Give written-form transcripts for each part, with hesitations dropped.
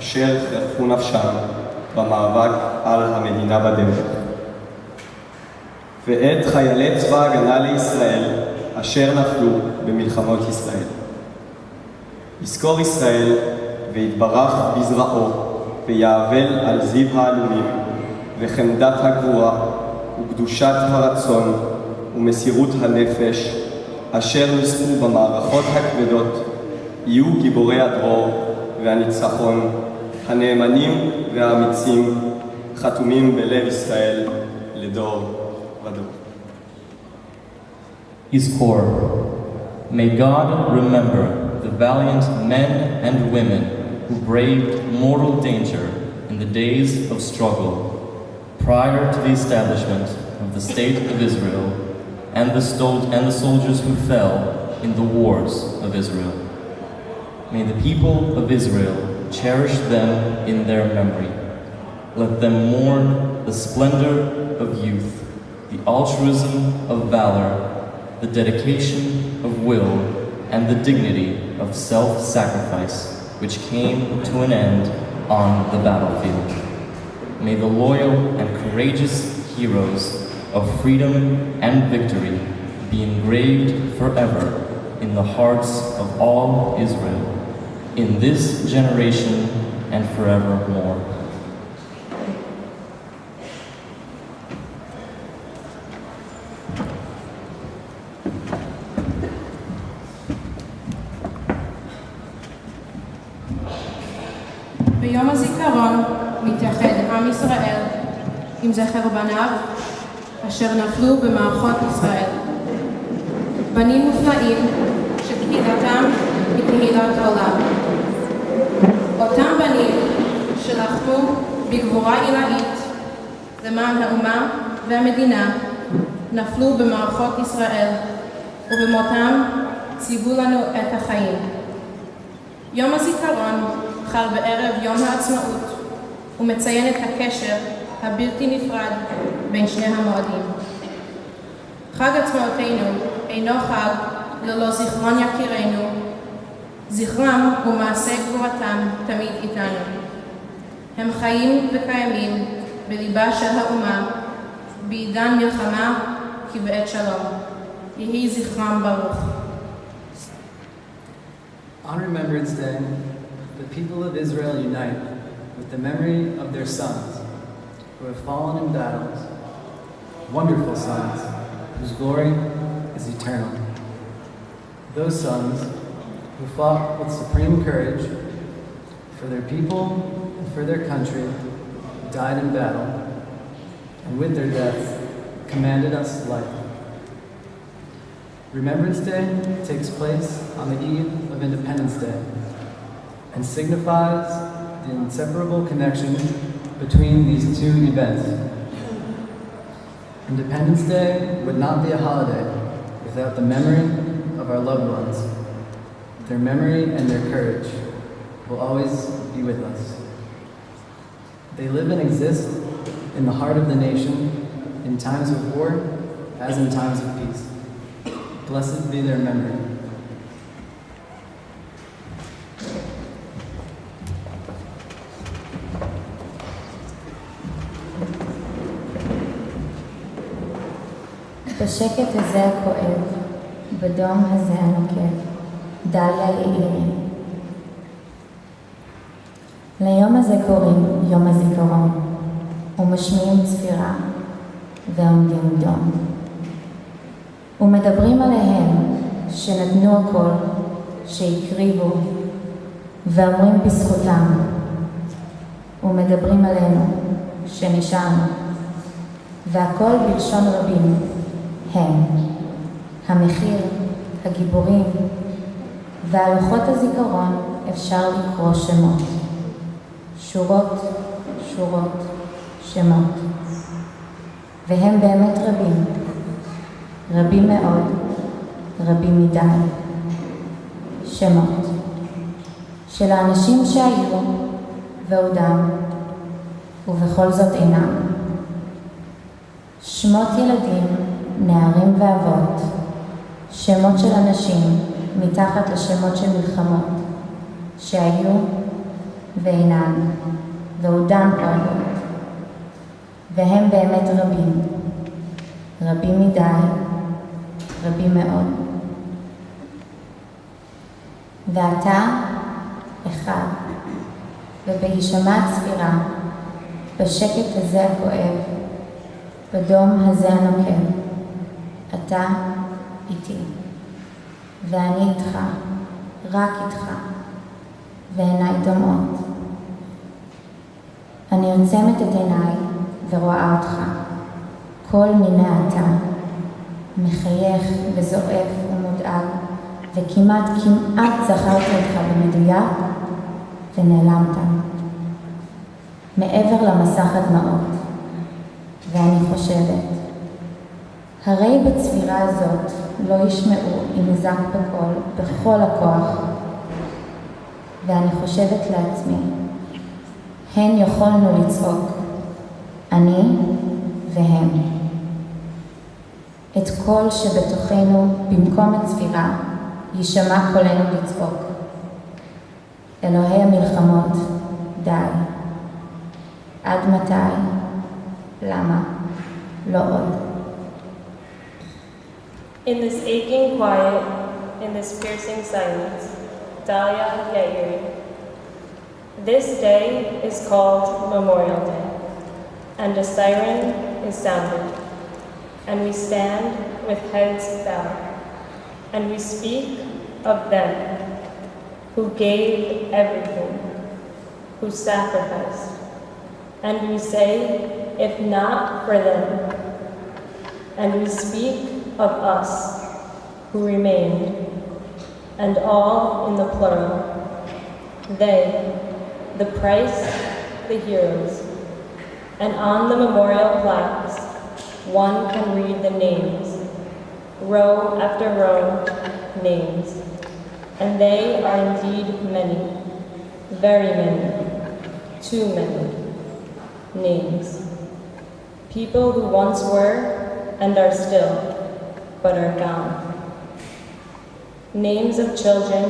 אשר חירפו נפשם במאבק על המדינה בדרך. ואת חיילי צבא ההגנה לישראל אשר נפלו במלחמות ישראל. יזכור ישראל ויתברך בזרעו ויעבל על זיו העלומים וחמדת הגבורה וקדושת הרצון ומסירות הנפש אשר נספו במערכות הכבדות יהיו גיבורי הדרור והניצחון הנאמנים והאמיצים חתומים בלב ישראל לדור ודור. יזכור. May God remember the valiant men and women who braved mortal danger in the days of struggle prior to the establishment of the State of Israel and the soldiers who fell in the wars of Israel. May the people of Israel cherish them in their memory. Let them mourn the splendor of youth, the altruism of valor, the dedication of will, and the dignity of self-sacrifice, which came to an end on the battlefield. May the loyal and courageous heroes of freedom and victory be engraved forever in the hearts of all Israel, in this generation and forevermore. ביום הזיכרון מתייחד עם ישראל עם זכר בניו אשר נפלו במערכות ישראל. בנים מופלאים שקהילתם היא קהילת עולם. אותם בנים שלחמו בגבורה עילאית למען האומה והמדינה נפלו במערכות ישראל ובמותם ציוו לנו את החיים. יום הזיכרון חל בערב יום העצמאות ומציין את הקשר הבלתי נפרד בין שני המועדים. חג עצמאותנו אינו חג ללא זיכרון יקירינו. זכרם ומעשה גבורתם תמיד איתנו. הם חיים וקיימים בליבה של האומה, בעידן מלחמה כבעת שלום. יהי זכרם ברוך. On Remembrance Day, the people of Israel unite with the memory of their sons who have fallen in battles, wonderful sons whose glory is eternal. Those sons who fought with supreme courage for their people and for their country, died in battle, and with their deaths commanded us life. Remembrance Day takes place on the eve of Independence Day and signifies the inseparable connection between these two events. Independence Day would not be a holiday without the memory of our loved ones. Their memory and their courage will always be with us. They live and exist in the heart of the nation in times of war as in times of peace. Blessed be their memory. בשקט הזה הכואב, בדום הזה הנוקב, דליה יאירי. ליום הזה קוראים יום הזיכרון, ומשמיעים צפירה, ועומדים דום. ומדברים עליהם שנתנו הכל, שהקריבו, ואומרים בזכותם. ומדברים עלינו שנשארנו, והכל בלשון רבים, הם, המחיר, הגיבורים, ועל לוחות הזיכרון אפשר לקרוא שמות. שורות, שורות, שמות. והם באמת רבים, רבים מאוד, רבים מדי. שמות של האנשים שהיו ועודם, ובכל זאת אינם. שמות ילדים, נערים ואבות, שמות של אנשים מתחת לשמות של מלחמות שהיו ואינן, ועודן פועלות, והם באמת רבים, רבים מדי, רבים מאוד. ואתה אחד, ובהישמע צפירה, בשקט הזה הכואב, בדום הזה הנוקב, אתה איתי, ואני איתך, רק איתך, ועיניי דומעות. אני עוצמת את עיניי ורואה אותך, כל מיני אתה, מחייך וזועף ומודאג, וכמעט זכרתי אותך במדויק, ונעלמת. מעבר למסך הדמעות, ואני חושבת, הרי בצפירה הזאת לא ישמעו אם נזק בקול בכל הכוח, ואני חושבת לעצמי, הן יכולנו לצעוק, אני והם. את קול שבתוכנו במקום הצפירה יישמע קולנו לצעוק. אלוהי המלחמות, די. עד מתי? למה? לא עוד. In this aching quiet, in this piercing silence, Dalia Yairi. This day is called Memorial Day, and a siren is sounded, and we stand with heads bowed, and we speak of them who gave everything, who sacrificed, and we say, if not for them, and we speak of us who remained, and all in the plural, they, the price, the heroes, and on the memorial plaques, one can read the names, row after row, names, and they are indeed many, very many, too many names. People who once were and are still, but are gone. Names of children,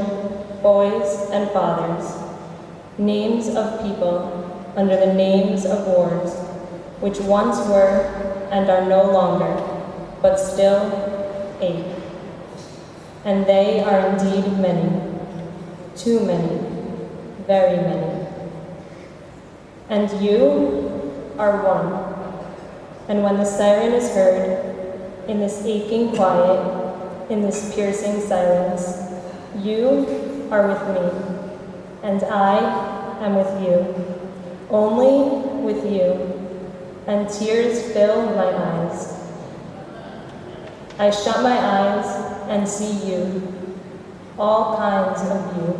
boys and fathers, names of people under the names of wars, which once were and are no longer, but still ache. And they are indeed many, too many, very many. And you are one. And when the siren is heard, in this aching quiet, in this piercing silence, you are with me, and I am with you, only with you, and tears fill my eyes. I shut my eyes and see you, all kinds of you,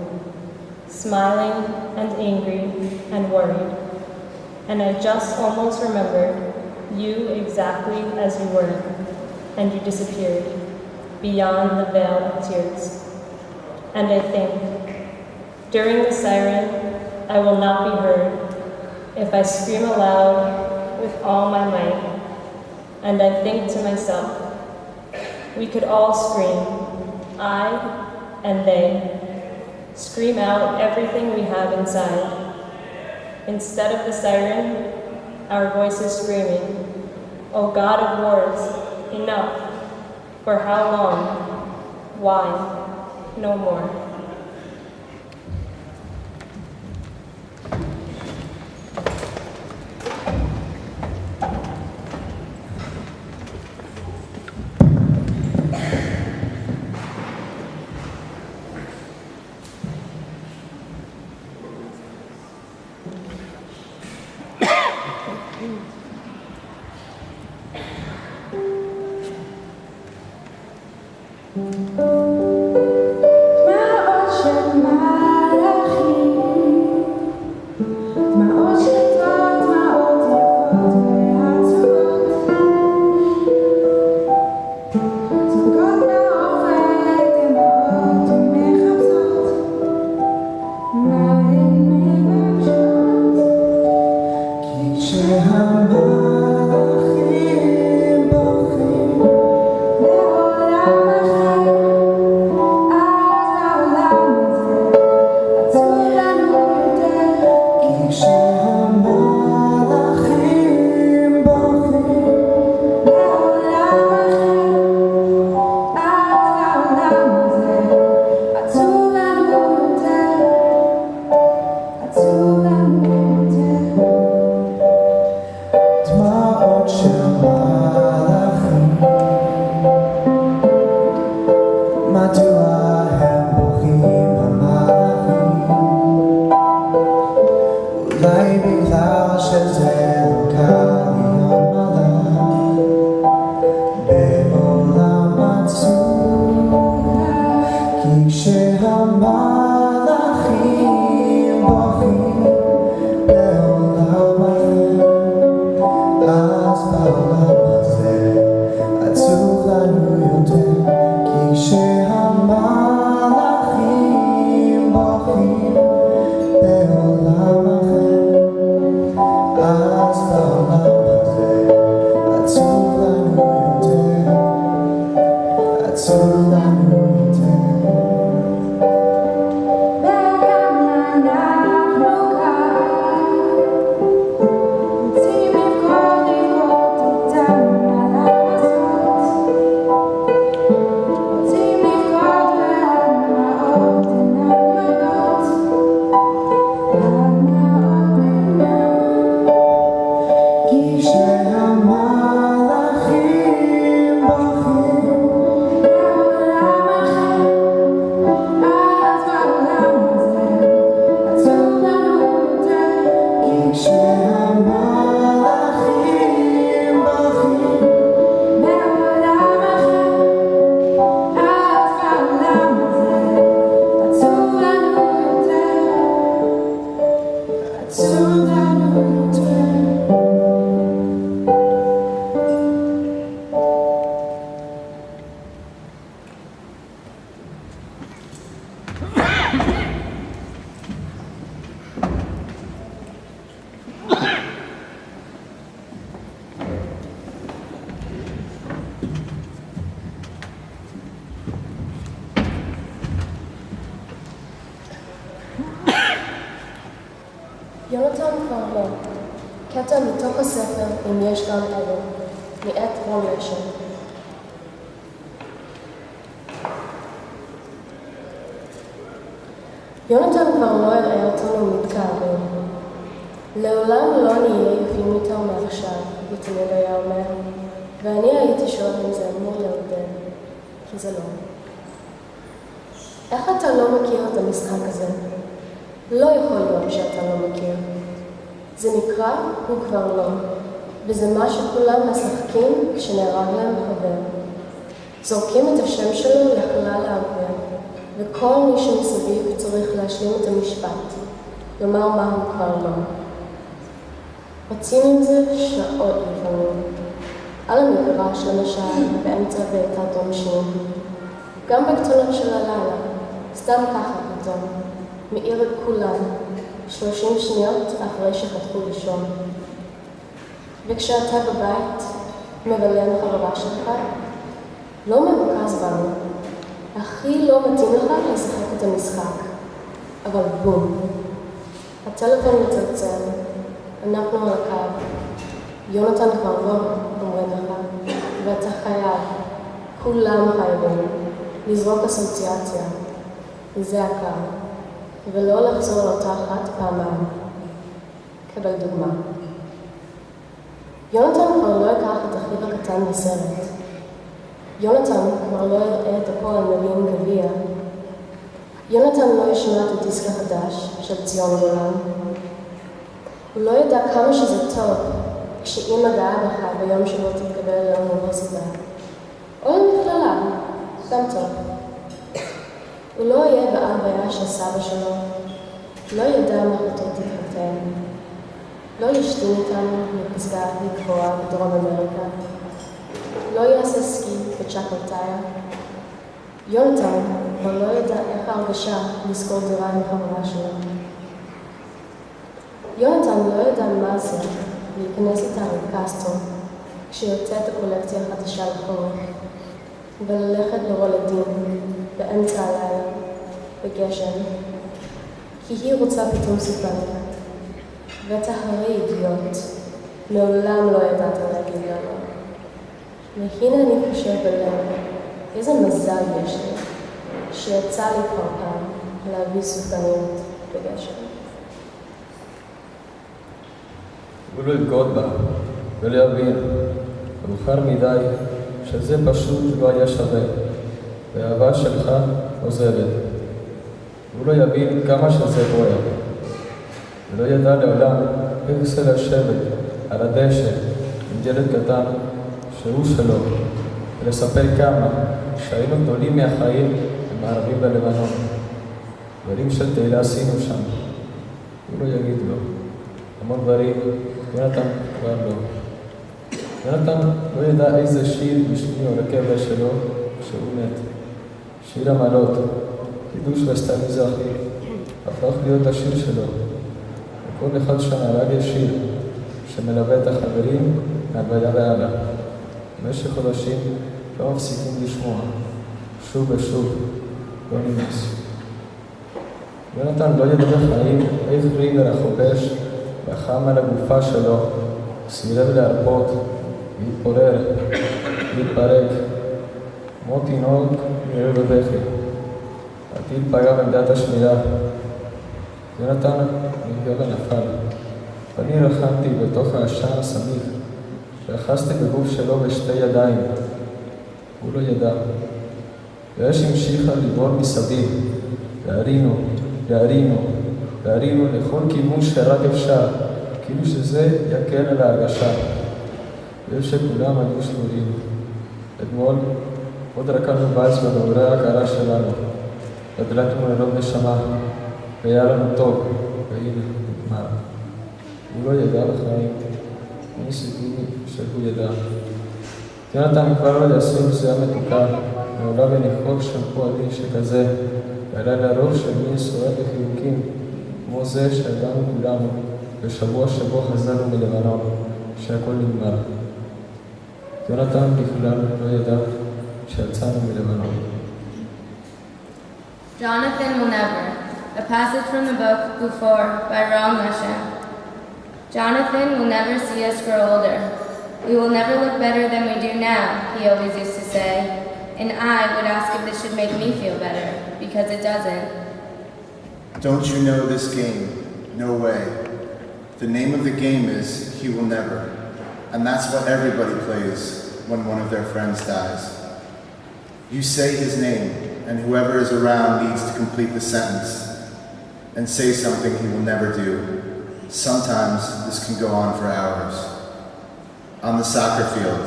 smiling and angry and worried, and I just almost remembered you exactly as you were, and you disappeared beyond the veil of tears. And I think, during the siren, I will not be heard if I scream aloud with all my might. And I think to myself, we could all scream, I and they, scream out everything we have inside. Instead of the siren, our voices screaming, O God of wars, enough. For how long? Why? No more. כשהמלאכים בוכים לעולם החיים אולי בגלל שזה לא קל להיות מלאך בעולם עצוב, כי כשהמלאכים בוכים בעולם אחר, אז בעולם הזה עצוב לנו יותר, כי כשהמלאכים בוכים בעולם אחר, אז בעולם הזה עצוב לנו יותר, עצוב לנו יותר. יונתן כבר לא. קטע מתוך הספר אם יש גם אלו, מאת רון לשם. יונתן כבר לא יראה אותנו מתקרבים. לעולם לא נהיה יפים יותר מעכשיו, תמיד היה אומר, ואני הייתי שואל אם זה אמור לעודד, כי זה לא. איך אתה לא מכיר את המשחק הזה? לא יכול להיות שאתה לא מכיר. זה נקרא הוא כבר לא, וזה מה שכולם משחקים כשנהרג להם חבר. זורקים את השם שלו לחלל העבר, וכל מי שמסביב צריך להשלים את המשפט, לומר מה הוא כבר לא. רצים עם זה שעות לפעמים. על המגרש למשל, באמצע בעיטת עונשין. גם בקטנות של הלילה, סתם ככה פתאום. מאיר את כולם, 30 שניות אחרי שחתכו לישון. וכשאתה בבית, מבלה עם חברה שלך, לא מרוכז בנו. הכי לא מתאים לך לשחק את המשחק. אבל בום. הטלפון מצלצל, אנחנו על הקו. יונתן כבר לא, אומרים לך, ואתה חייב, כולם חייבים, לזרוק אסוציאציה. וזה הקו. ולא לחזור לאותה אחת פעמיים. קבל דוגמה. יונתן כבר לא ייקח את אחיו הקטן בסרט. יונתן כבר לא יראה את הפועל מביאים גביע. יונתן לא ישמע את הדיסק החדש של ציון גולן. הוא לא ידע כמה שזה טוב כשאמא גאה בך ביום שבו תתקבל לאוניברסיטה. או למכללה, גם טוב. הוא לא יהיה בהלוויה של סבא שלו, לא ידע מחלטות תתחתן, לא ישתין איתנו מפסגה גבוהה בדרום אמריקה, לא יעשה סקי בצ'קלטאיה. יונתן כבר לא ידע איך ההרגשה לשכור דירה עם חברה שלו. יונתן לא ידע מה זה להיכנס איתה לקסטרו כשיוצאת הקולקציה החדשה לחורף, וללכת לרולדים באמצע הלילה, בגשם, כי היא רוצה פתאום סופריה. ואתה הרי אידיוט, מעולם לא ידעת להגיד לנו. והנה אני חושב בלב, איזה מזל יש לי, שיצא לי כבר פעם להביא סופריות בגשם. הוא לא יבגוד בה, ולהבין, מאוחר מדי, שזה פשוט לא היה שווה, והאהבה שלך עוזבת. הוא לא יבין כמה שזה בוער. ולא ידע לעולם איך זה לשבת על הדשא עם ילד קטן שהוא שלו, ולספר כמה שהיינו גדולים מהחיים ומערבים בלבנון. דברים של תהילה עשינו שם. הוא לא יגיד לו. המון דברים, יונתן כבר לא. יונתן לא ידע איזה שיר השמיעו לקבר שלו כשהוא מת. שיר המעלות, קידוש וסתיו מזרחי, הפך להיות השיר שלו. וכל אחד שנהרג יש שיר שמלווה את החברים מהלוויה והלאה. במשך חודשים לא מפסיקים לשמוע, שוב ושוב, לא נמאס. יונתן לא ידע בחיים איך ריבר החובש לחם על הגופה שלו, סירב להרפות, להתפורר, להתפרק, כמו תינוק נראה בבכי. הטיל פגע בעמדת השמירה. יונתן נפגע ונפל. ואני רחמתי בתוך העשן הסמיך, ואחזתי בגוף שלו בשתי ידיים. הוא לא ידע. והאש המשיכה לבעור מסביב, להרינו, להרינו, להרינו לכל כיוון שרק אפשר, כאילו שזה יקל על ההרגשה. ושכולם היו שלורים. אתמול עוד רקדנו וייס בדוברי ההכרה שלנו. הדלקנו ללא נשמה, והיה לנו טוב, והנה נגמר. הוא לא ידע בחיים, אין סיכוי שהוא ידע. יונתן כבר לא יעשה בזיעה מתוקה, מעולה בניחוח שמפו עדין שכזה, ועלה לראש של מי סוער בחיוקים, כמו זה שידענו כולנו, בשבוע שבו חזרנו מלבנון, שהכל נגמר. יונתן בכלל לא ידע שיצאנו מלבנון. Jonathan will never. A passage from the book Before by Ram Leshem. Jonathan will never see us grow older. We will never look better than we do now, he always used to say. And I would ask if this should make me feel better, because it doesn't. Don't you know this game? No way. The name of the game is He Will Never. And that's what everybody plays when one of their friends dies. You say his name, and whoever is around needs to complete the sentence and say something he will never do. Sometimes this can go on for hours. On the soccer field,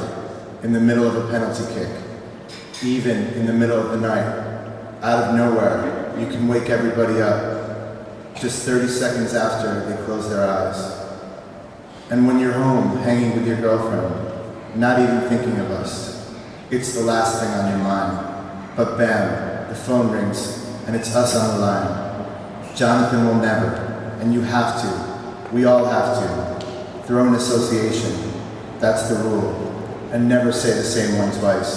in the middle of a penalty kick, even in the middle of the night, out of nowhere, you can wake everybody up just 30 seconds after they close their eyes. And when you're home, hanging with your girlfriend, not even thinking of us, it's the last thing on your mind. But bam, the phone rings, and it's us on the line. Jonathan will never, and you have to, we all have to, throw an association, that's the rule, and never say the same one twice.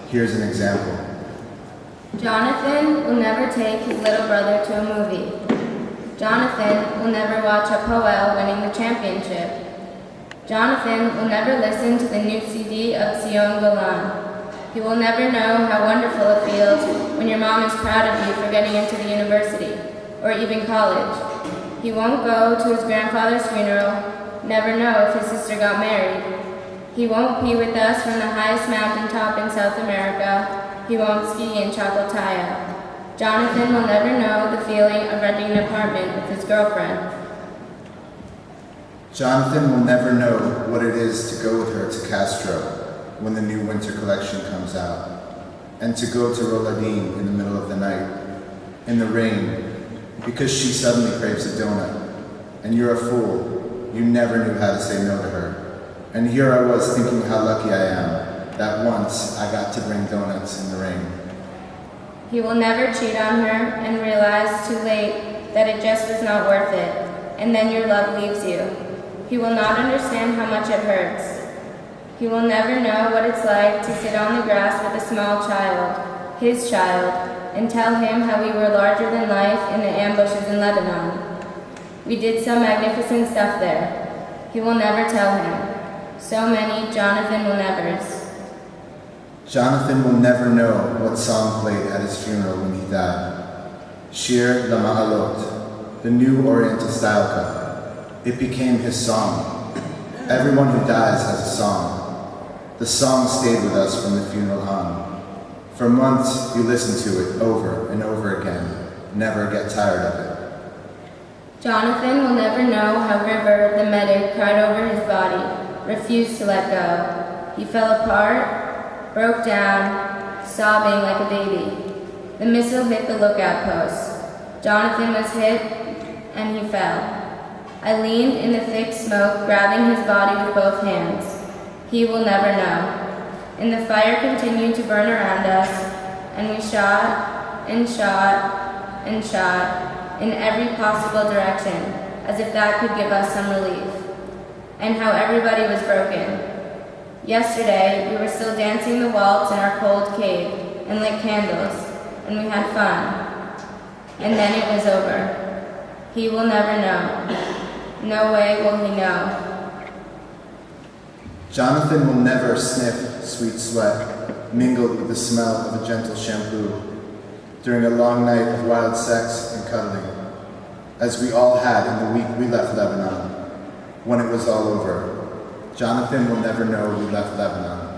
Here's an example. Jonathan will never take his little brother to a movie. Jonathan will never watch a Poel winning the championship. Jonathan will never listen to the new CD of Sion Golan. He will never know how wonderful it feels when your mom is proud of you for getting into the university, or even college. He won't go to his grandfather's funeral, never know if his sister got married. He won't be with us from the highest mountaintop in South America. He won't ski in Chacaltaya. Jonathan will never know the feeling of renting an apartment with his girlfriend. Jonathan will never know what it is to go with her to Castro when the new winter collection comes out, and to go to Roladin in the middle of the night, in the rain, because she suddenly craves a donut, and you're a fool, you never knew how to say no to her. And here I was thinking how lucky I am that once I got to bring donuts in the rain. He will never cheat on her and realize too late that it just was not worth it, and then your love leaves you. He will not understand how much it hurts. He will never know what it's like to sit on the grass with a small child, his child, and tell him how we were larger than life in the ambushes in Lebanon. We did some magnificent stuff there. He will never tell him. So many Jonathan will nevers. Jonathan will never know what song played at his funeral when he died. Shir Lama'alot, the new Oriental style cut. It became his song. Everyone who dies has a song. The song stayed with us from the funeral on. For months, you listen to it over and over again, never get tired of it. Jonathan will never know how River, the medic, cried over his body, refused to let go. He fell apart, broke down, sobbing like a baby. The missile hit the lookout post. Jonathan was hit, and he fell. I leaned in the thick smoke, grabbing his body with both hands. He will never know. And the fire continued to burn around us, and we shot and shot and shot in every possible direction, as if that could give us some relief. And how everybody was broken. Yesterday, we were still dancing the waltz in our cold cave, and lit candles, and we had fun. And then it was over. He will never know. No way will he know. Jonathan will never sniff sweet sweat, mingled with the smell of a gentle shampoo, during a long night of wild sex and cuddling, as we all had in the week we left Lebanon. When it was all over, Jonathan will never know we left Lebanon.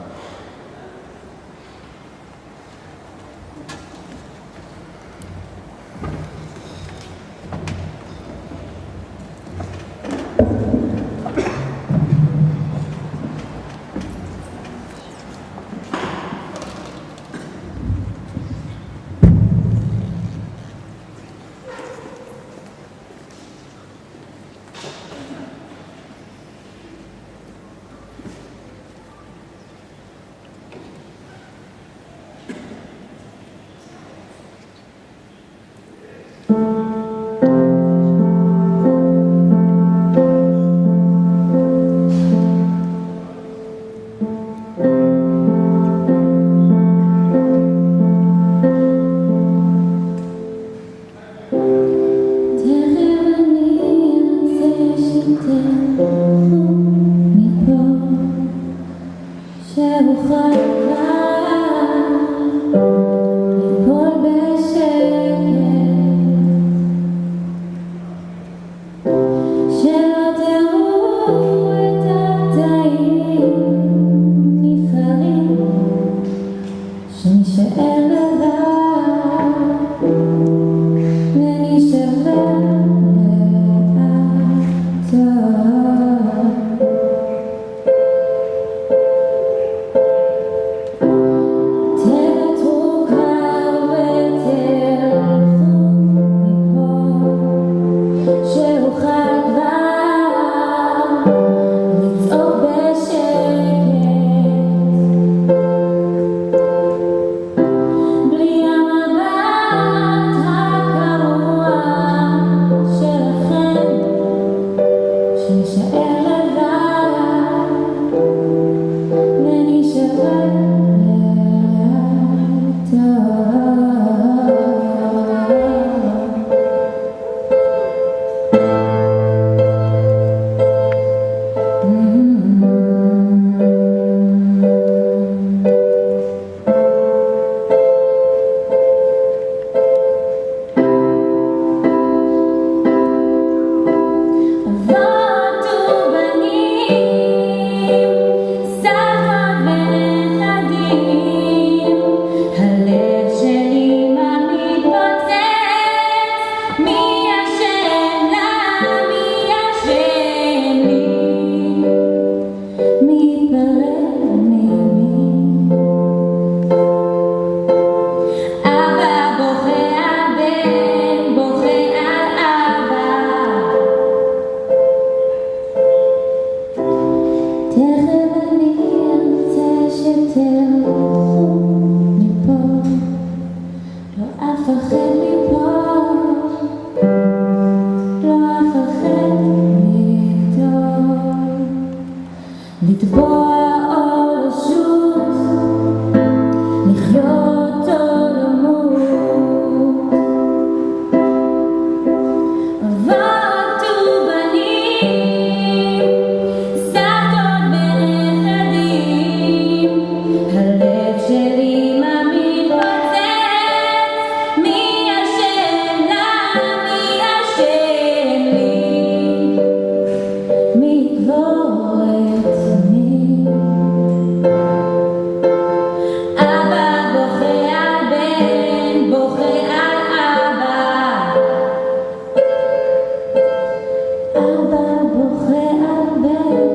אבא בוכה על בן,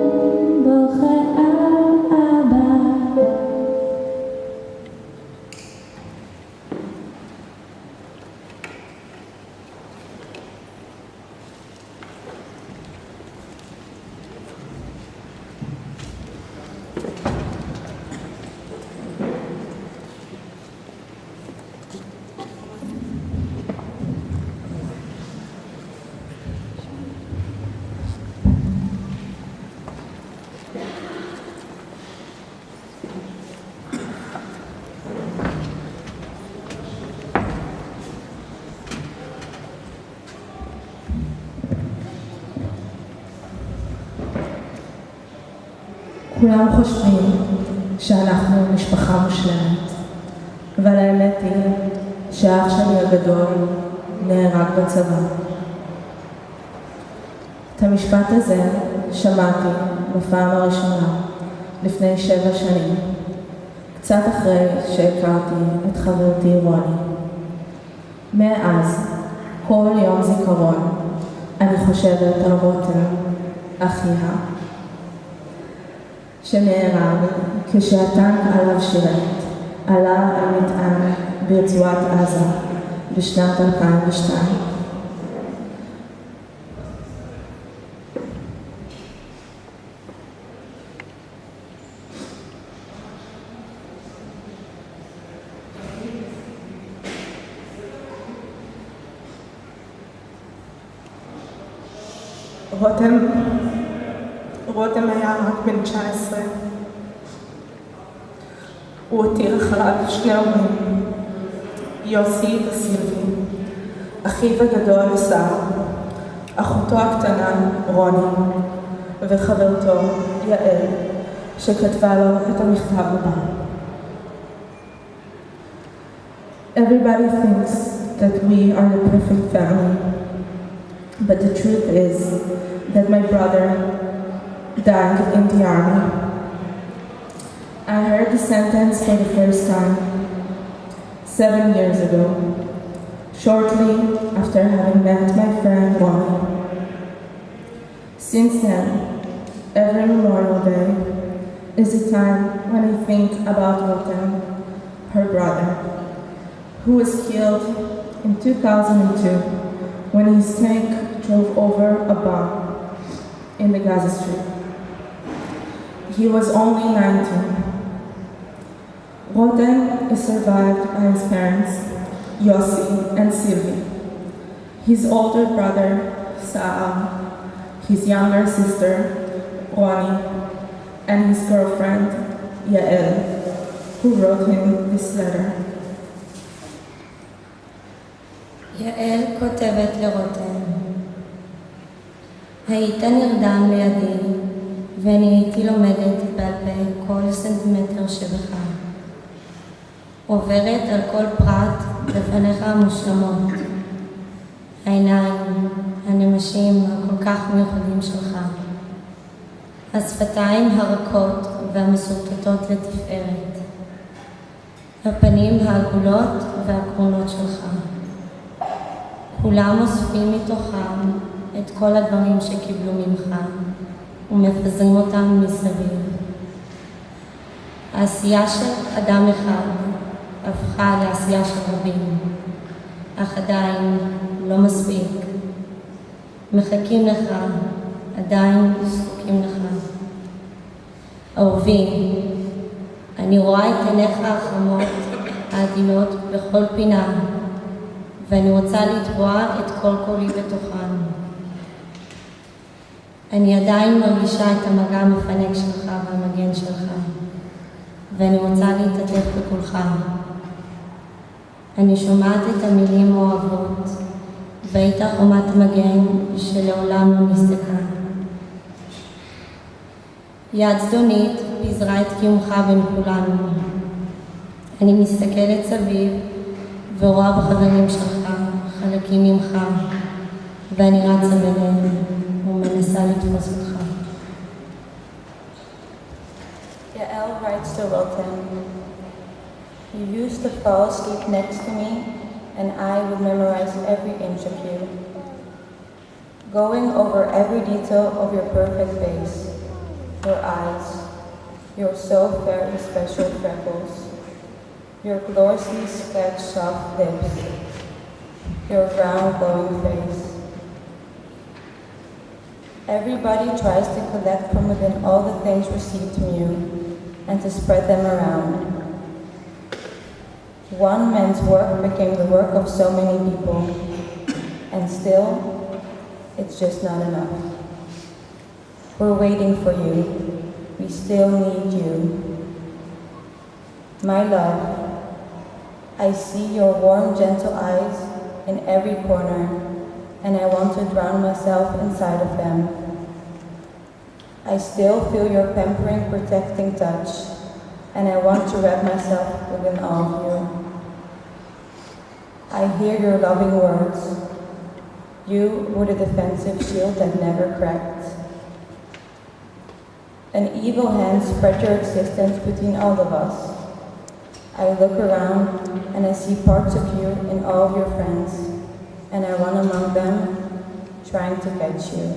בוכה על אבא. כולם חושבים שאנחנו משפחה מושלמת, אבל האמת היא שאח שלי הגדול נהרג בצבא. את המשפט הזה שמעתי בפעם הראשונה לפני 7 שנים, קצת אחרי שהכרתי את חברתי רוני. מאז, כל יום זיכרון, אני חושבת על רותם, אחיה, שנהרג כשהטנק עליו שירת עלה על מטען ברצועת עזה בשנת 2002. רותם היה רק בן 19. הוא הותיר אחריו 2 הורים, יוסי וסילבי, אחיו הגדול שר, אחותו הקטנה רוני, וחברתו יעל, שכתבה לו את המכתב הבא. Everybody thinks that we are the perfect family, but the truth is that my brother died in the army. I heard the sentence for the first time 7 years ago, shortly after having met my friend Ronnie. Since then, every Memorial Day is a time when I think about Rotem, her brother, who was killed in 2002 when his tank drove over a bomb in the Gaza Strip. He was only 19. Rotem is survived by his parents, Yossi and Sylvie, his older brother, Saal, his younger sister, Roni, and his girlfriend, Yael, who wrote him this letter. יעל כותבת לרותם, היית נרדם לידי ואני הייתי לומדת בעל פה כל סנטימטר שבך. עוברת על כל פרט בפניך המושלמות. העיניים, הנמשים הכל כך מיוחדים שלך. השפתיים הרכות והמסורטטות לתפארת. הפנים העגולות והקרונות שלך. כולם אוספים מתוכם את כל הדברים שקיבלו ממך ומפזרים אותם מסביב. העשייה של אדם אחד הפכה לעשייה של רבים, אך עדיין לא מספיק. מחכים לך, עדיין זקוקים לך. אהובי, אני רואה את עיניך החמות, העדינות בכל פינה, ואני רוצה לטבוע את כל קולי בתוכן. אני עדיין מרגישה את המגע המפנק שלך והמגן שלך, ואני רוצה להתעטף בכולך. אני שומעת את המילים אוהבות, והיית חומת מגן שלעולם לא נסתכלה. יד זדונית פיזרה את קיומך בין כולנו. אני מסתכלת סביב ורואה בחברים שלך חלקים ממך, ואני רצה ביניהם ומנסה לתפוס אותך. Yael writes to Rotem, you used to fall asleep next to me, and I would memorize every inch of you. going over every detail of your perfect face, your eyes, your so very special freckles, your gloriously sketched soft lips, your round glowing face. Everybody tries to collect from within all the things received from you and to spread them around. One man's work became the work of so many people, and still, it's just not enough. We're waiting for you. We still need you. My love, I see your warm, gentle eyes in every corner, and I want to drown myself inside of them. I still feel your pampering, protecting touch, and I want to wrap myself within all of you. I hear your loving words. You were the defensive shield that never cracked. An evil hand spread your existence between all of us. I look around and I see parts of you in all of your friends, and I run among them, trying to catch you.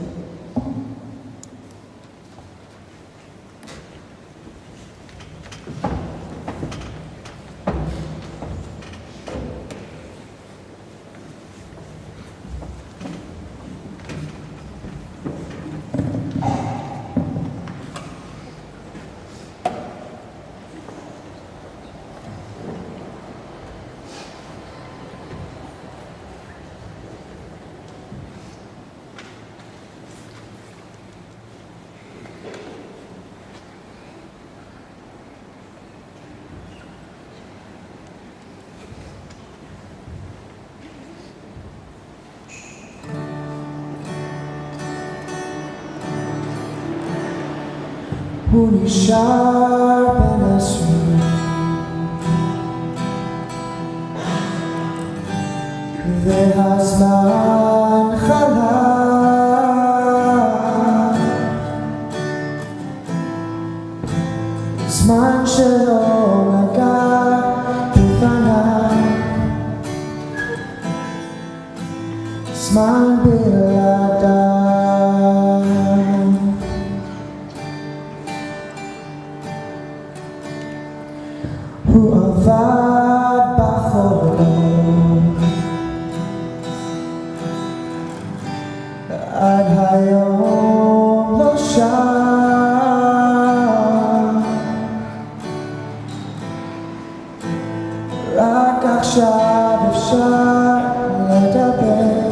הוא נשאר בין הסורים והזמן חלף, זמן שלא נגע בפניו, זמן בלעדיו. הוא עבד בחולות עד היום לא שם, רק עכשיו אפשר לדבר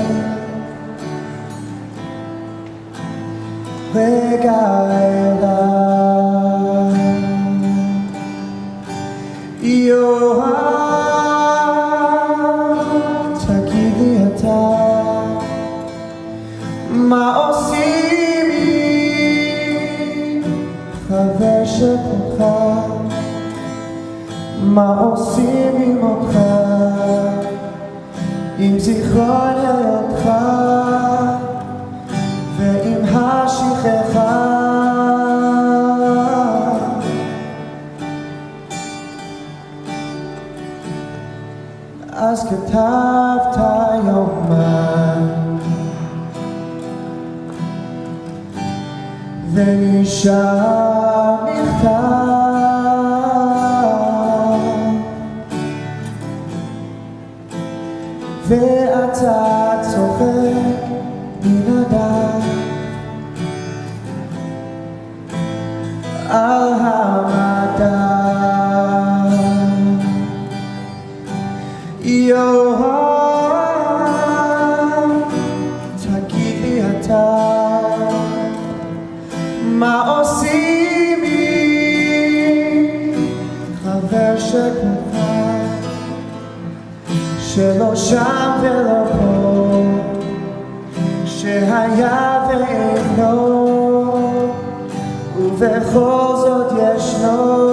רגע אליו. יואב, תגיד לי אתה, מה עושים עם חבר שכמוך? מה עושים עם אותך, עם זיכרון היותך ועם השכחה? אז כתבת יומן ונשאר מכתב, ואתה צוחק מן הדף על המדף. יואב, תגיד לי אתה, מה עושים עם חבר שכמוך, שלא שם ולא פה, שהיה ואינו ובכל זאת ישנו?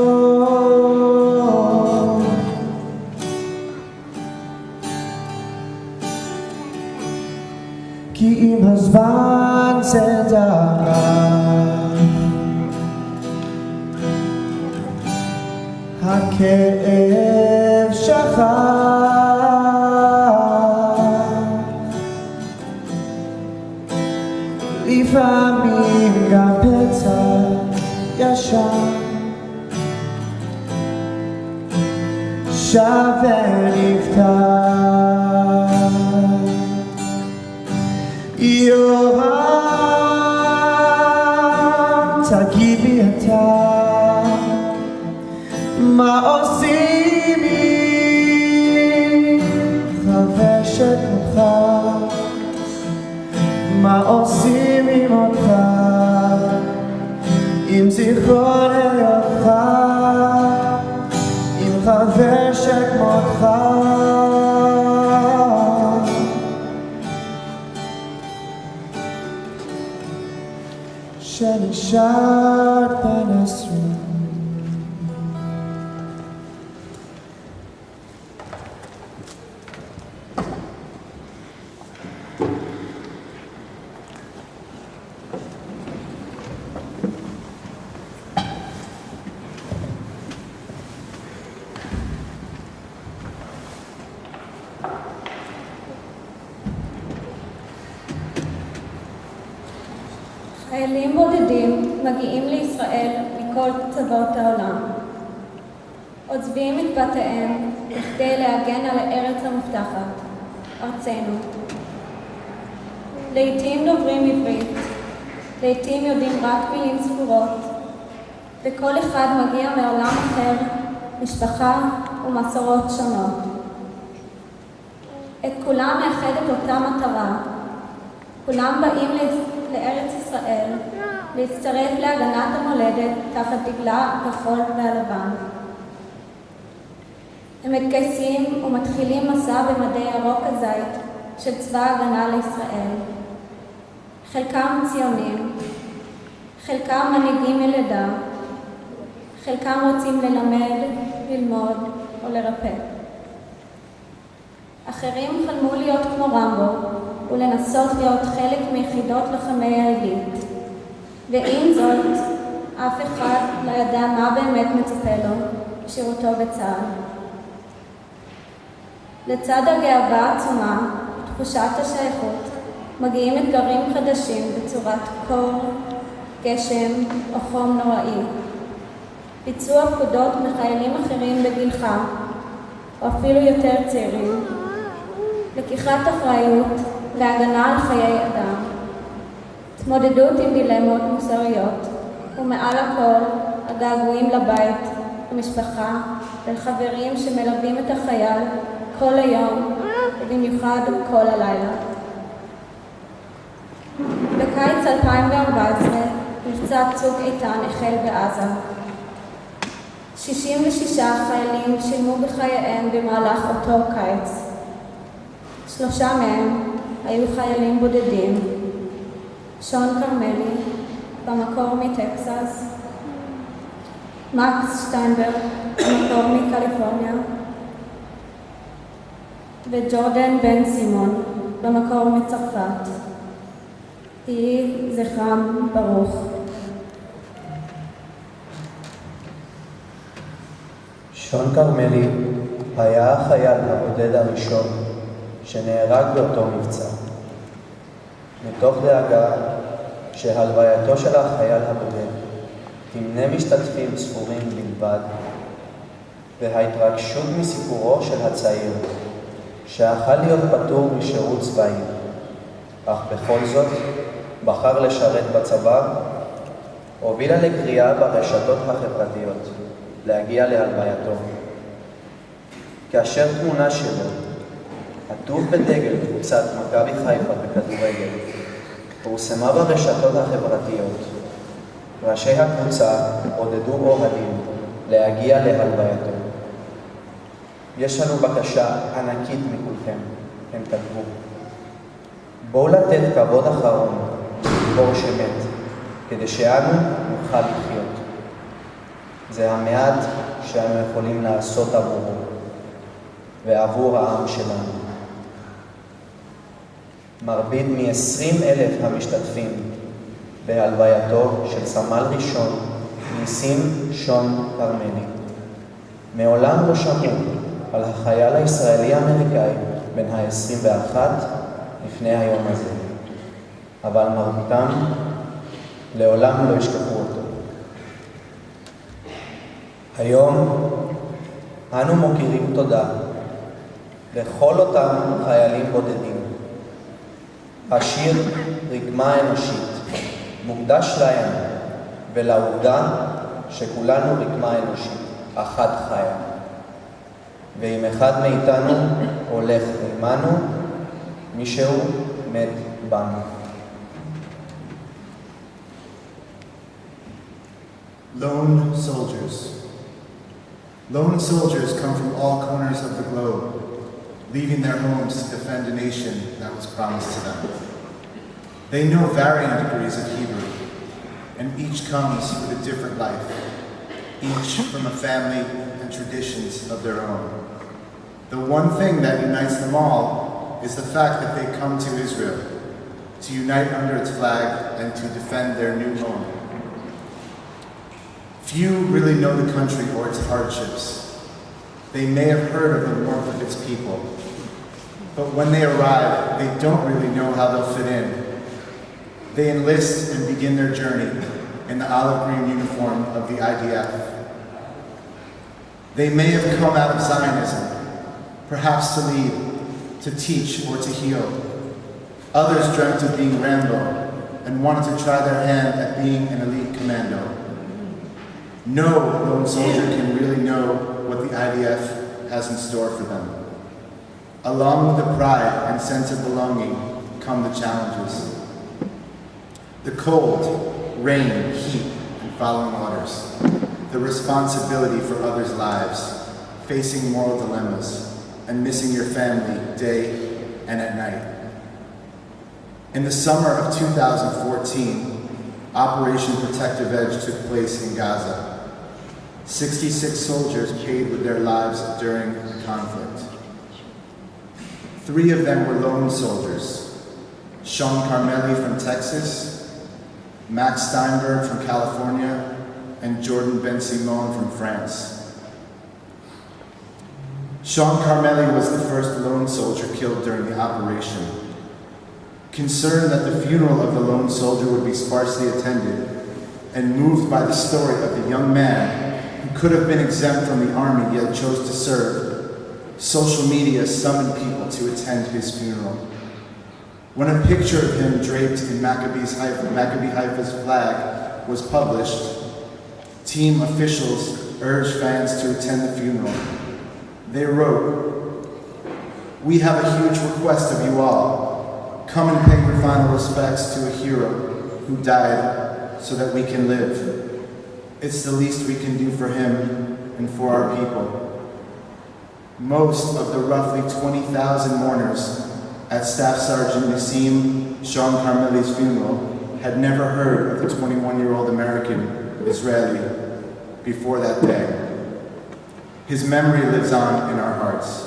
כי אם הזמן זה דרך, הכאב שכח, לפעמים גם פצע ישן שווה נפתח. יורם, תגיד לי אתה, מה עושים עם חבר שכמוך? מה עושים עם אותך, עם זיכרון היותך, עם חבר שכמותך? שנשאר בין עשרים. חיילים בודדים מגיעים לישראל מכל קצוות העולם. עוזבים את בתיהם כדי להגן על הארץ המובטחת, ארצנו. לעתים דוברים עברית, לעתים יודעים רק מילים ספורות, וכל אחד מגיע מעולם אחר, משפחה ומסורות שונות. את כולם מאחדת אותה מטרה. כולם באים לארץ ישראל להצטרף להגנת המולדת תחת דגלה הכחול והלבן. הם מתגייסים ומתחילים מסע במדי ירוק הזית של צבא ההגנה לישראל. חלקם ציונים, חלקם מנהיגים מלידה, חלקם רוצים ללמד, ללמוד או לרפא. אחרים חלמו להיות כמו רמבו ולנסות להיות חלק מיחידות לוחמי העילית. ועם זאת, אף אחד לא ידע מה באמת מצפה לו בשירותו בצה"ל. לצד הגאווה העצומה, תחושת השייכות, מגיעים אתגרים חדשים בצורת קור, גשם או חום נוראי. ביצוע פקודות מחיילים אחרים בגילך, או אפילו יותר צעירים. לקיחת אחריות להגנה על חיי אדם. התמודדות עם דילמות מוסריות, ומעל הכל הגעגועים לבית, למשפחה ולחברים שמלווים את החייל כל היום ובמיוחד כל הלילה. בקיץ 2014 מבצע צוק איתן החל בעזה. 66 חיילים שילמו בחייהם במהלך אותו קיץ. 3 מהם היו חיילים בודדים. שון קרמלי, במקור מטקסס, מקס שטיינברג, במקור מקליפורניה, וג'ורדן בן סימון, במקור מצרפת. יהי זכרם ברוך. שון קרמלי היה החייל הבודד הראשון שנהרג באותו מבצע. מתוך דאגה שהלווייתו של החייל הבודד תמנה משתתפים ספורים בלבד, וההתרגשות מסיפורו של הצעיר, שאכל להיות פטור משירות צבאי, אך בכל זאת בחר לשרת בצבא, הובילה לקריאה ברשתות החברתיות להגיע להלווייתו. כאשר תמונה שלו, עטוף בדגל קבוצת מכבי חיפה בכדורגל, פורסמה ברשתות החברתיות, ראשי הקבוצה עודדו אוהדים להגיע להלווייתו. יש לנו בקשה ענקית מכולכם, הם כתבו. בואו לתת כבוד אחרון לגיבור שמת, כדי שאנו נוכל לחיות. זה המעט שאנו יכולים לעשות עבורו ועבור העם שלנו. מרבית מ-20,000 המשתתפים בהלווייתו של סמל ראשון ניסים שון קרמלי מעולם לא שמעו על החייל הישראלי-אמריקאי בן ה-21 לפני היום הזה, אבל מרביתם לעולם לא ישכחו אותו. היום אנו מוקירים תודה לכל אותם חיילים בודדים. השיר רקמה אנושית מוקדש להם ולעובדה שכולנו רקמה אנושית, אחת חיה. ואם אחד מאיתנו הולך עמנו, מישהו מת בנו. Lone soldiers. Lone soldiers come from all corners of the globe, leaving their homes to defend a nation that was promised to them. They know varying degrees of Hebrew, and each comes with a different life, each from a family and traditions of their own. The one thing that unites them all is the fact that they come to Israel to unite under its flag and to defend their new home. Few really know the country or its hardships. They may have heard of the warmth of its people, but when they arrive, they don't really know how they'll fit in. They enlist and begin their journey in the olive green uniform of the IDF. They may have come out of Zionism, perhaps to lead, to teach, or to heal. Others dreamt of being Rambo and wanted to try their hand at being an elite commando. No lone soldier can really know what the IDF has in store for them. Along with the pride and sense of belonging come the challenges. The cold, rain, heat, and following orders. The responsibility for others' lives, facing moral dilemmas, and missing your family day and at night. In the summer of 2014, Operation Protective Edge took place in Gaza. 66 soldiers paid with their lives during the conflict. 3 of them were lone soldiers. Sean Carmeli from Texas, Max Steinberg from California, and Jordan Ben-Simon from France. Sean Carmeli was the first lone soldier killed during the operation. Concerned that the funeral of the lone soldier would be sparsely attended, and moved by the story of the young man who could have been exempt from the army yet chose to serve, social media summoned people to attend his funeral. When a picture of him draped in Maccabi Haifa's flag was published, team officials urged fans to attend the funeral. They wrote, "We have a huge request of you all. Come and pay your final respects to a hero who died so that we can live. It's the least we can do for him and for our people." Most of the roughly 20,000 mourners at Staff Sergeant Nassim Sean Carmeli's funeral had never heard of the 21-year-old American Israeli before that day. His memory lives on in our hearts.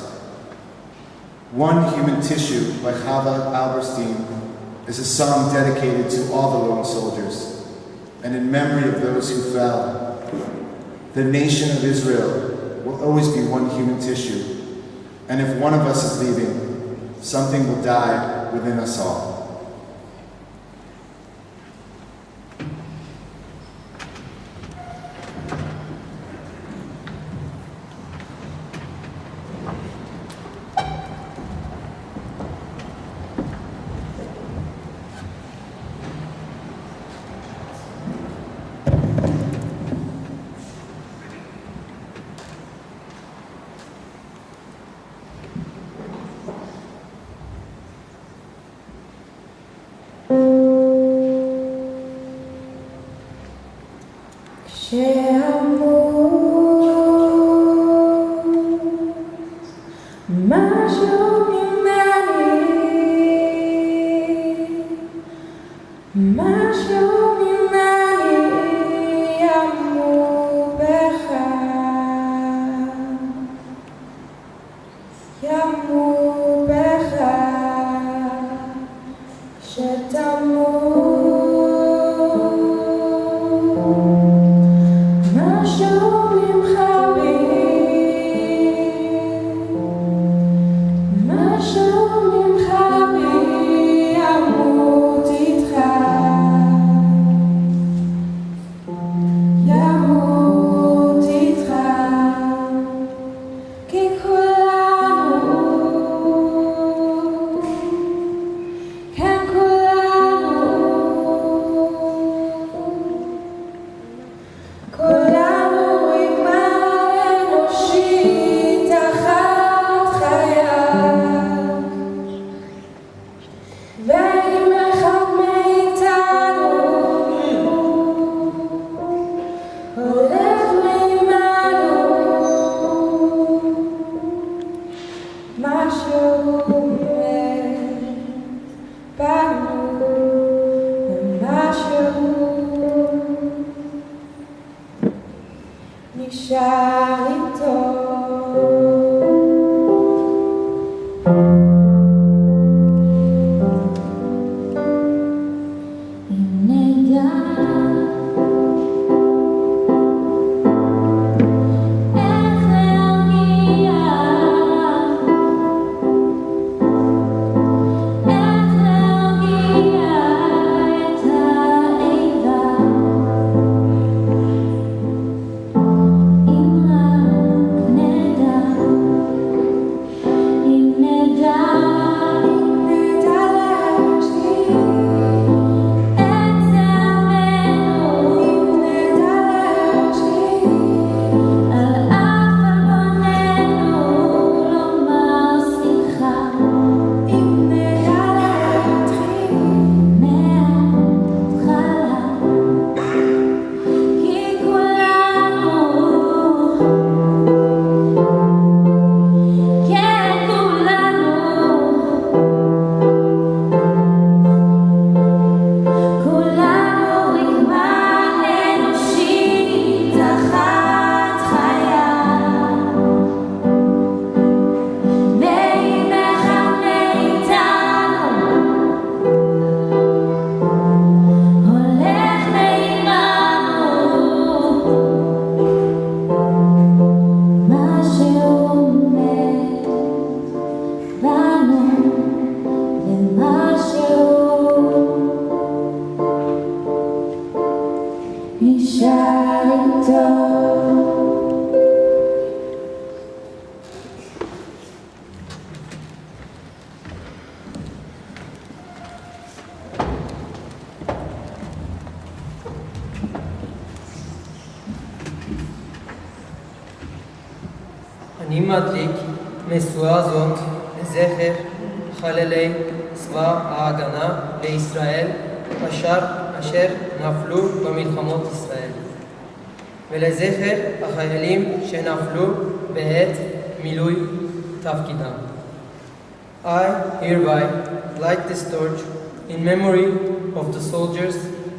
One Human Tissue by Chava Alberstein is a song dedicated to all the lone soldiers and in memory of those who fell. The nation of Israel will always be one human tissue, and if one of us is leaving, something will die within us all. Masha נשאר איתו. אני מדליק משואה זאת לזכר חללי צבא ההגנה לישראל אשר נפלו במלחמות ישראל, ולזכר החיילים שנפלו בעת מילוי תפקידם. I hereby light this torch in memory of the soldiers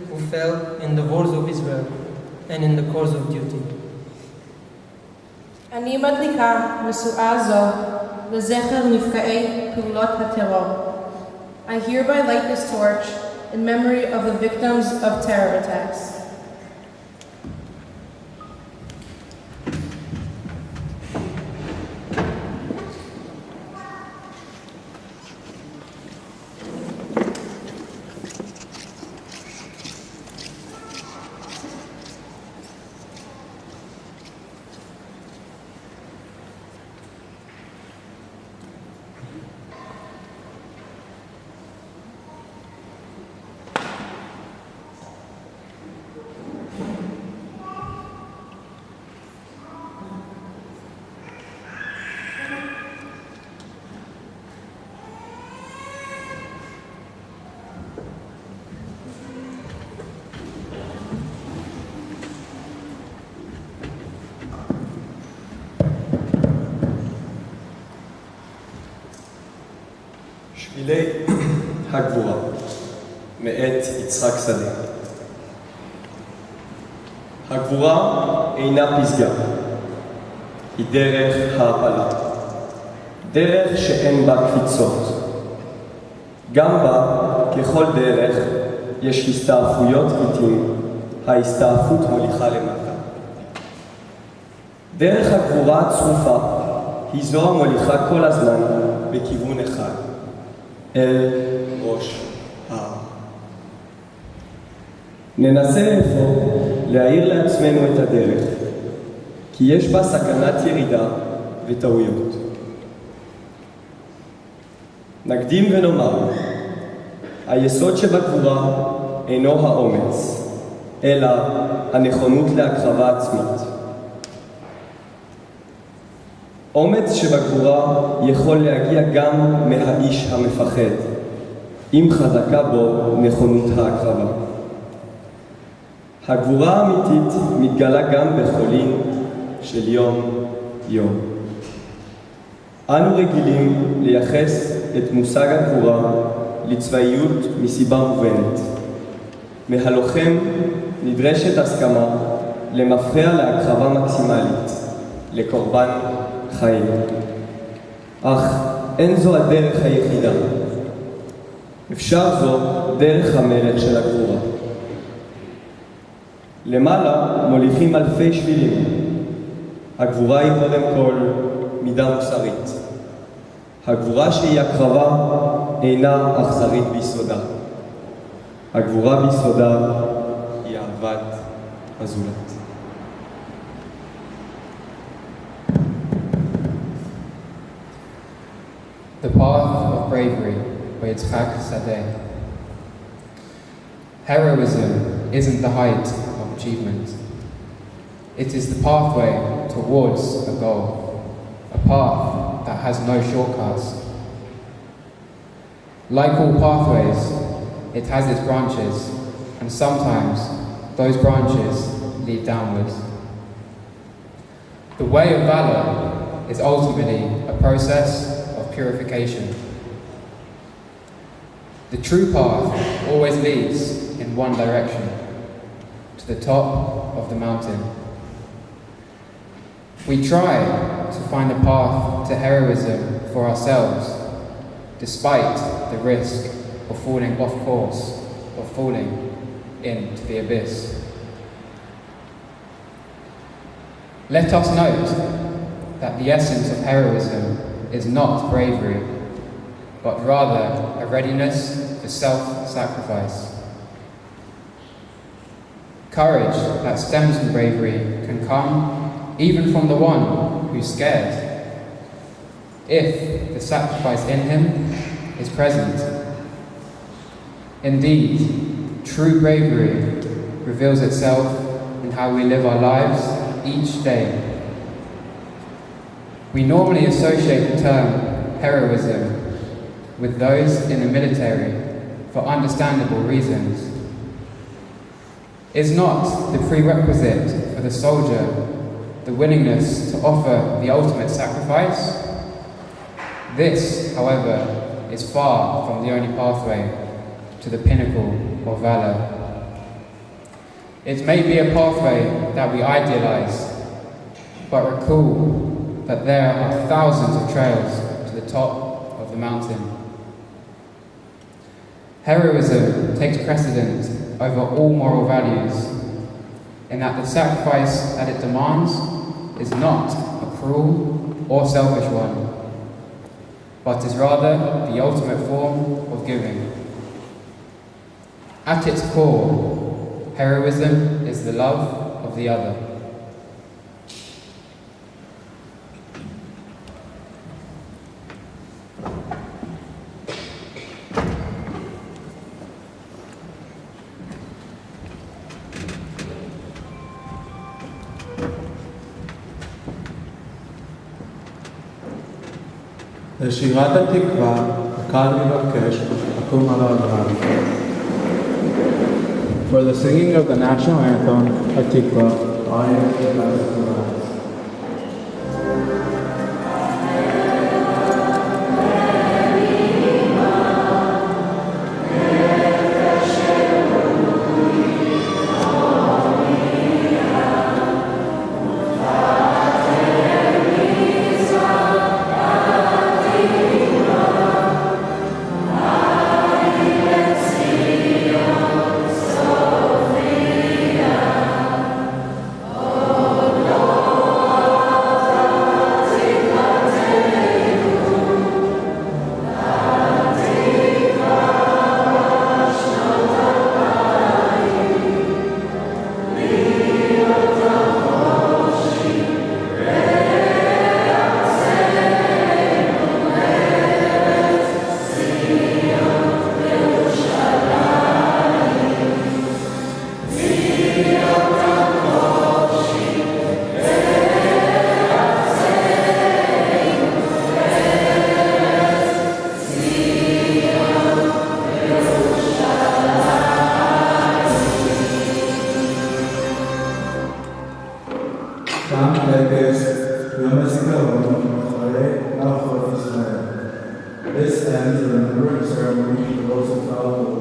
who fell in the wars of Israel and in the course of duty. אני מדליקה משואה זו לזכר נפגעי פעולות הטרור. I hereby light this torch in memory of the victims of terror attacks. שבילי הגבורה, מאת יצחק שדה. הגבורה אינה פסגה, היא דרך העפלה, דרך שאין בה קפיצות. גם בה, ככל דרך, יש הסתעפויות לעתים, ההסתעפות מוליכה למטה. דרך הגבורה הצרופה היא זו המוליכה כל הזמן בכיוון אחד, אל ראש ההר. ננסה אפוא להאיר לעצמנו את הדרך, כי יש בה סכנת ירידה וטעויות. נקדים ונאמר, היסוד שבגבורה אינו האומץ, אלא הנכונות להקרבה עצמית. אומץ שבגבורה יכול להגיע גם מהאיש המפחד, אם חזקה בו נכונות ההקרבה. הגבורה האמיתית מתגלה גם בחולין של יום-יום. אנו רגילים לייחס את מושג הגבורה לצבאיות מסיבה מובנת. מהלוחם נדרשת הסכמה למפרע להקרבה מקסימלית, לקורבן חיים. אך אין זו הדרך היחידה. אפשר זו דרך המלך של הגבורה. למעלה מוליכים אלפי שבילים. הגבורה היא קודם כל מידה מוסרית. הגבורה שהיא הקרבה אינה אכזרית ביסודה. הגבורה ביסודה היא אהבת הזולת. The Path of Bravery by Yitzhak Sadeh. Heroism isn't the height of achievement. It is the pathway towards a goal, a path that has no shortcuts. Like all pathways, it has its branches, and sometimes those branches lead downwards. The way of valor is ultimately a process of purification. The true path always leads in one direction, to the top of the mountain. We try to find a path to heroism for ourselves, despite the risk of falling off course or falling into the abyss. Let us note that the essence of heroism is not bravery, but rather a readiness for self-sacrifice. Courage that stems from bravery can come even from the one who's scared, if the sacrifice in him is present. Indeed, true bravery reveals itself in how we live our lives each day. We normally associate the term heroism with those in the military for understandable reasons. Is not the prerequisite for the soldier the willingness to offer the ultimate sacrifice? This, however, is far from the only pathway to the pinnacle of valor. It may be a pathway that we idealize, but recall that there are thousands of trails to the top of the mountain. Heroism takes precedence over all moral values, in that the sacrifice that it demands is not a cruel or selfish one, but is rather the ultimate form of giving. At its core, heroism is the love of the other. לשירת התקווה, הקהל מבקש לקום על הרגליים. For the singing of the national anthem, Hatikva, I am the best of the This ends the remembrance ceremony for those who fell